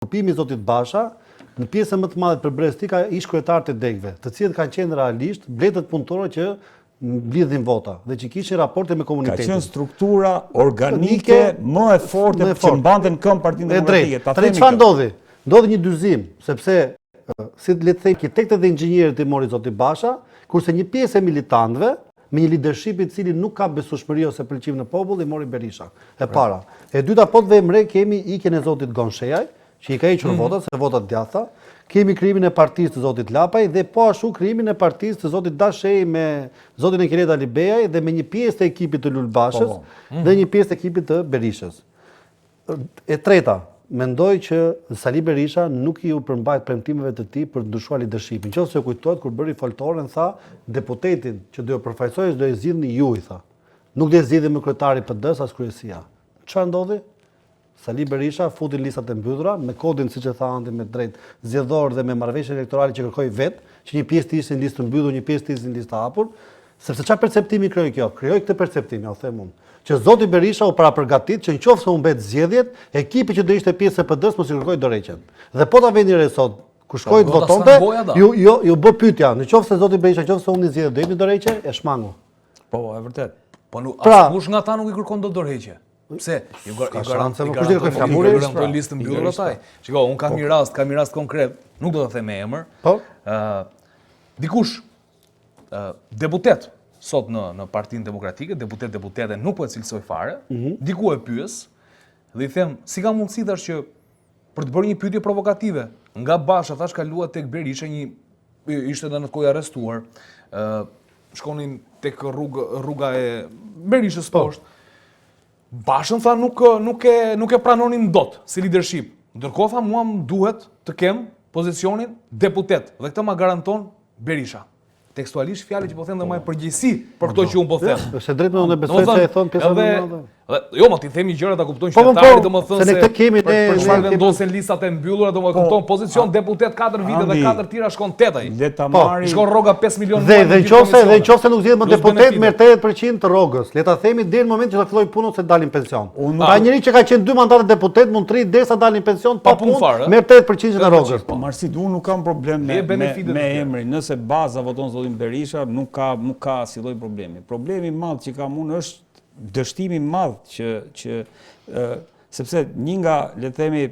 grupimi i zotit Basha, në pjesën më të madhe për Brezi ka ish kryetarët e degëve, të cilët kanë qenë realisht bletët punëtorë që mblidhin vota dhe që kishin raporte me komunitetin. Ka qenë struktura organike më e forte që mbante në këmbë Partinë Demokratike. Tani çfarë ndodhi? Ndodhi një dyzim, sepse si le të them arkitektët dhe inxhinierët i mori zoti Basha, kurse një pjesë e militantëve me një leadership i cili nuk ka besueshmëri ose pëlqim në popull i mori Berisha. E para. E dyta, po të vëmë re, kemi ikjen e zotit Gonshejaj, që i ka hequr votat, se votat djatha. Kemi krimin e partisë të zotit Lapaj dhe po ashtu krimin e partisë të zotit Dashej me zotin Enkeleta Libejaj dhe me një pjesë të ekipit të Lulbashës dhe një pjesë të ekipit të Berishës. E treta, mendoj që Sali Berisha nuk i u përmbajt premtimeve të tij për të ndryshuar leadershipin. Nëse kujtohet kur bëri foltoren tha, deputetin që do të përfaqësojë do e zgjidhni ju, i tha. Nuk do e zgjidhni më kryetari PD-s as kryesia. Çfarë ndodhi? Sali Berisha futi listat e mbyllura me kodin siç e tha Andi me drejt zgjedhor dhe me marrëveshje elektorale që kërkoi vet, që një pjesë të ishin në listë mbyllur, një pjesë të ishin në listë hapur, sepse çfarë perceptimi krijoi kjo? Krijoi këtë perceptim, ja u them unë, që zoti Berisha u parapërgatit që nëse u mbet zgjedhjet, ekipi që do ishte pjesë e PD-s mos i kërkoi dorëheqjen. Dhe po ta vëni re sot, kur shkoi të votonte, ju bë pyetja, nëse zoti Berisha nëse unë zgjedh do jepni dorëheqje, e shmangu. Po, e vërtet. Po askush nga ata nuk i kërkon dot dorëheqje. Pse? Ju garantoj listë mbyllur ataj. Shiko, un kam një rast konkret, nuk do ta them me emër. Po. Dikush deputet sot në Partinë Demokratike, deputete nuk po e cilësoj fare, diku e pyes dhe i them, si ka mundësi tash që për të bërë një pyetje provokative, nga Basha thash kalua tek Berisha, ishte edhe në kohë arrestuar, shkonin tek rruga e Berishës poshtë. Bashën tha nuk e pranonin dot si leadership. Ndërkohë tha mua më duhet të kem pozicionin deputet dhe këtë ma garanton Berisha. Tekstualisht fjalë që po them dhe më e përgjegjësi për këto që un po them. Është drejt me unë besoj se e thon pjesa më e madhe. Jo, ma ti themi gjëra ta kuptojnë qytetarët, domethënë se ne këtë kemi ne për çfarë vendosen listat e mbyllura, domethënë kupton pozicion deputet 4 vite dhe 4 tira shkon 8 ai. Le ta marrim. Shkon rroga 5 milionë. Dhe nëse nuk zgjedh më deputet me 80% të rrogës, le ta themi deri në moment që ta filloj punën se dalin pension. Ka njëri që ka qenë 2 mandate deputet mund të rrit derisa dalin pension pa punë me 80% të rrogës. Po Marsit, unë nuk kam problem me emrin. Nëse baza voton zotin Berisha, nuk ka asnjë lloj problemi. Problemi i madh që kam unë është dështimi i madh që sepse një nga, le të themi,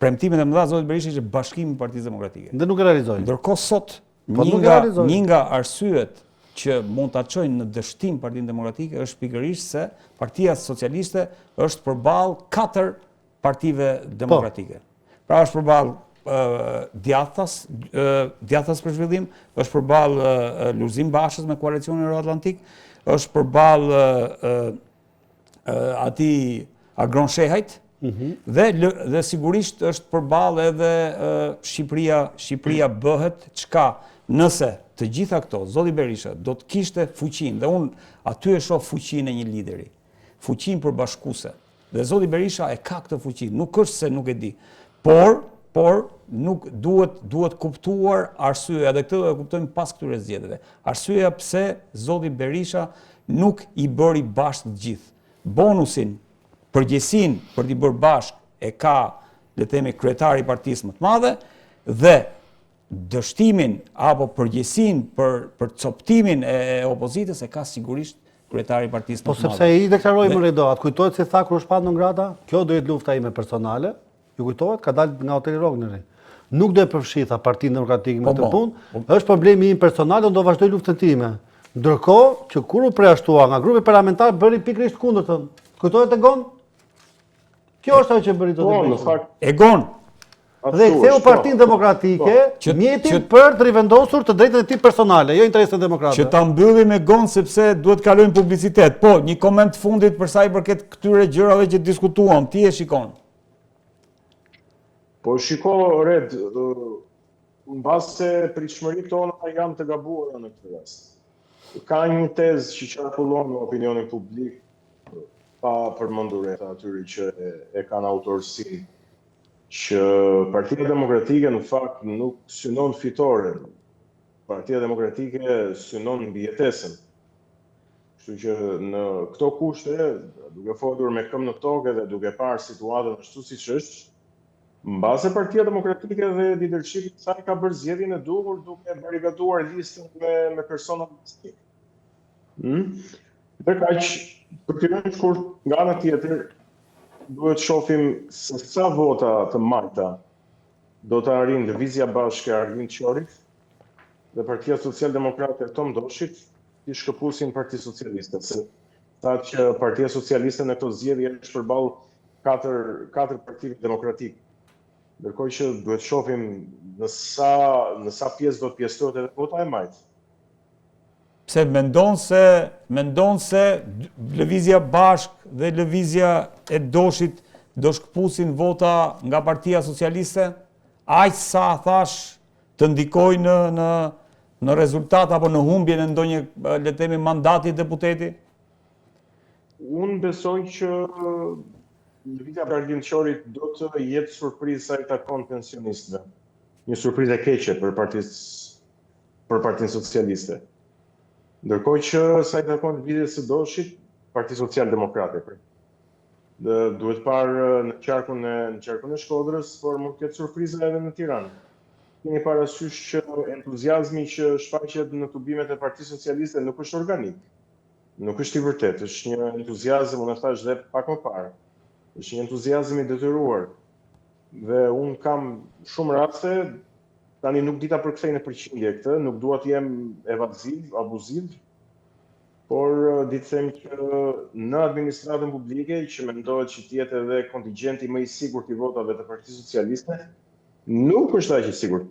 premtimet e mëdha zotit Berisha ishte bashkimi i Partisë Demokratike. Dhe nuk e realizoi. Ndërkohë sot një nga arsyet që mund ta çojnë në dështim Partinë Demokratike është pikërisht se Partia Socialiste është përballë 4 partive demokratike. Pra është përballë Djathtas për zhvillim, është përballë Lulzim Bashës me koalicionin Euroatlantik, është përballë atij Agron Shehajt dhe sigurisht është përballë edhe Shqipëria bëhet çka nëse të gjitha këto zoti Berisha do të kishte fuqinë, dhe unë aty e shoh fuqinë e një lideri, fuqinë përbashkuese. Dhe zoti Berisha e ka këtë fuqinë, nuk është se nuk e di, por nuk duhet kuptuar arsyeja, dhe këtë do e kuptojmë pas këtyre zgjedhjeve. Arsyeja pse zoti Berisha nuk i bëri bashkë të gjithë. Bonusin, përgjegjësinë për t'i bërë bashkë e ka, le të themi, kryetari i partisë më të madhe dhe dështimin apo përgjegjësinë për coptimin e opozitës e ka sigurisht kryetari i partisë më të madhe. Po sepse ai deklaroi më redo, atë kujtohet se tha kur u shpat në Ngrata, kjo do jetë lufta ime personale. Ju kujtohet, ka dalë nga hoteli Rogneri. Nuk do e përfshitha Partinë Demokratike me këtë punë, është problemi im personal, do vazhdoj luftën time. Ndërkohë që kur u përjashtua nga grupi parlamentar bëri pikërisht kundërtën. Kujtohet Egon? Kjo është ajo që bëri zoti Berisha. Egon. Dhe ktheu Partinë Demokratike mjetin për të rivendosur të drejtat e tij personale, jo interesat demokratëve. Që ta mbyllim Egon sepse duhet kalojmë publicitet. Po, një koment fundit për sa i përket këtyre gjërave që diskutuam, ti e shikon. Po shiko, Red, mbas se pritshmëritë tona janë të gabuara në këtë rast. Ka një tezë që qarkullon në opinionin publik, pa përmendur atyre që e kanë autorësi, që Partia Demokratike në fakt nuk synon fitore. Partia Demokratike synon mbijetesën. Kështu që në këto kushte, duke folur me këmbë në tokë dhe duke parë situatën ashtu siç është, Mbase Partia Demokratike dhe leadershipi i saj ka bërë zgjedhjen e duhur duke barikaduar listën me persona politik. Dhe kaq, për këtë kur nga ana tjetër duhet shohim se sa vota të marta do të arrijë Lëvizja Bashke e Arlind Qorit dhe Partia Social-Demokrate e Tom Doshit i shkëpusin Partisë Socialiste, se sa që Partia Socialiste në këto zgjedhje është përballë katër partive demokratike. Ndërkohë që duhet shohim në sa pjesë do të pjesëtohet edhe vota e majtë. Pse mendon se Lëvizja Bashk dhe Lëvizja e Doshit do shkëpusin vota nga Partia Socialiste? Aq sa thash të ndikojnë në rezultat apo në humbjen e ndonjë, le të themi, mandati deputeti? Unë besoj që Lëvizja e Arlind Qorit do të jetë surprizë sa i takon pensionistëve. Një surprizë e keqe për Partinë Socialiste. Ndërkohë që sa i takon Lëvizjes së Doshit, Partia Social-Demokrate. Duhet parë në qarkun e Shkodrës, por mund të ketë surpriza edhe në Tiranë. Keni parasysh që entuziazmi që shfaqet në tubimet e Partisë Socialiste nuk është organik. Nuk është i vërtetë, është një entuziazëm, unë thash dhe pak më parë. Është një entuziazëm i detyruar. Dhe unë kam shumë raste, tani nuk di ta përkthej në përqindje këtë, nuk dua të jem evaziv, abuziv, por di të them që në administratën publike, që mendohet që të jetë edhe kontingjenti më i sigurt i votave të Partisë Socialiste, nuk është aq i sigurt.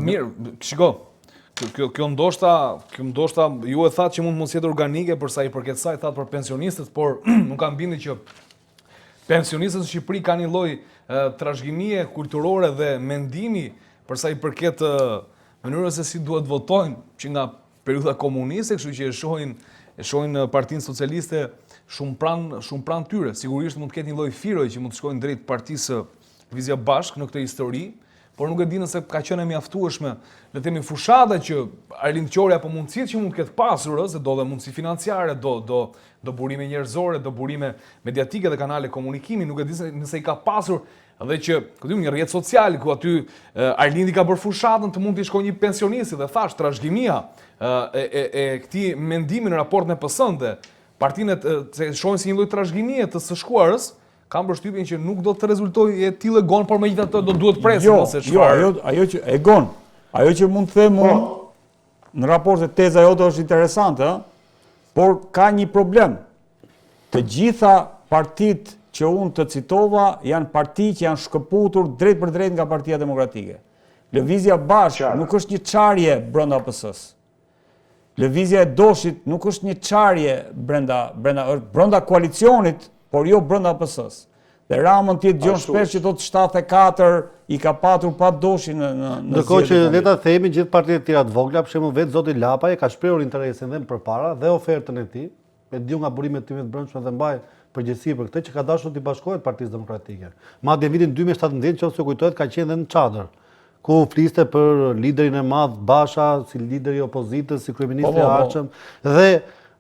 Mirë, shiko. Kjo ndoshta ju e thatë që mund mos jetë organike për sa i përket saj, thatë për pensionistët, por nuk kam bindje që pensionistët në Shqipëri kanë një lloj trashëgimie kulturore dhe mendimi për sa i përket mënyrës se si duhet votojnë, që nga periudha komuniste, kështu që e shohin Partinë Socialiste shumë pranë tyre. Sigurisht mund të ketë një lloj firoj që mund të shkojnë drejt Partisë Lëvizja Bashk në këtë histori, por nuk e di nëse ka qenë e mjaftueshme, le të themi, fushata që Arlind Qori apo mundësitë që mund të ketë pasur, se do dhe mundësi financiare, do burime njerëzore, do burime mediatike dhe kanale komunikimi, nuk e di nëse i ka pasur edhe që një rrjet social ku aty Arlindi ka bërë fushatën të mund të shkojë një pensionisti dhe thash trashëgimia e këtij mendimi në raport me PS-n dhe partinë se shohin si një lloj trashëgimie të së shkuarës. Kam përshtypjen që nuk do të rezultojë e tillë gon, por megjithatë do duhet presim ose çfarë. Ajo që mund të them unë në raport se teza jote është interesante, por ka një problem. Të gjitha partitë që unë të citova janë parti që janë shkëputur drejt për drejt nga Partia Demokratike. Lëvizja Bashk nuk është një çarje brenda PS-s. Lëvizja e Doshit nuk është një çarje brenda koalicionit, por jo brenda PS-s. Dhe Ramën tjetë gjon shpesh që do të 74 i ka patur pa Doshin në ndërkohë që le ta themi gjithë partitë të tjera të vogla, për shembull vetë zoti Lapaj ka shprehur interesin dhe më përpara dhe ofertën e tij, e diu nga burimet e tij të brendshme dhe mbaj përgjegjësi për këtë që ka dashur të bashkohet Partisë Demokratike. Madje vitin 2017, nëse kujtohet, ka qenë edhe në çadër, ku fliste për liderin e madh Basha, si lideri i opozitës, si kryeministri i Arçëm dhe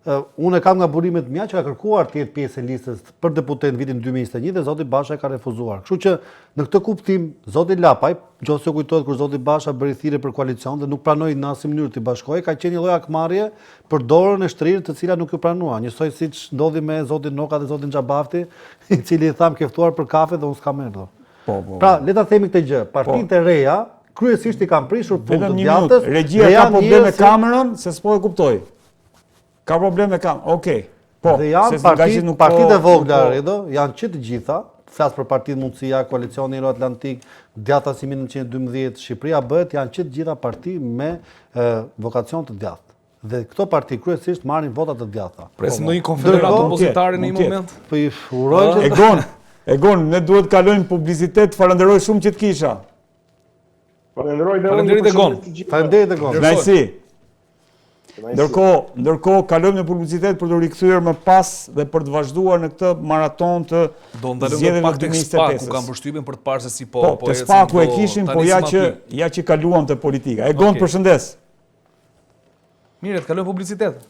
unë kam nga burimet mia që ka kërkuar të jetë pjesë e listës për deputet në vitin 2021 dhe zoti Basha ka refuzuar. Kështu që në këtë kuptim zoti Lapaj, nëse kujtohet kur zoti Basha bëri thirrje për koalicion dhe nuk pranoi në asnjë mënyrë të bashkohej, ka qenë një lloj akmarrje për dorën e shtrirë të cilat nuk ju pranua. Njësoj siç ndodhi me zotin Noka dhe zotin Xhabafti, i cili i tham ke ftuar për kafe dhe unë s'kam erdhur. Pra, le ta themi këtë gjë, partitë e reja kryesisht i kanë prishur punë të djathtës. Regjia ka probleme me kamerën, se s'po e kuptoj. Ka probleme me kamerën. Okej. Po. Dhe janë partitë e vogla, Redo, janë që të gjitha, flas për Partitë Mundësia, Koalicioni Euro-Atlantik, Djatha si 1912, Shqipëria bëhet, janë që të gjitha parti me vokacion të djathtë. Dhe këto parti kryesisht marrin vota të djathta. Presim ndonjë konfederat opozitare në një moment. Po i uroj që Egon, ne duhet kalojmë publicitet, falenderoj shumë që të kisha. Faleminderit Egon. Faleminderit Egon. Kënaqësi. Ndërkohë kalojmë në publicitet për të rikthyer më pas dhe për të vazhduar në këtë maraton të zgjedhjeve pak tek SPAK, ku kanë përshtypjen për të parë se si po te SPAK-u e kishin, po ja që kaluam te politika. Egon, përshëndes. Mirë, të kalojmë publicitet.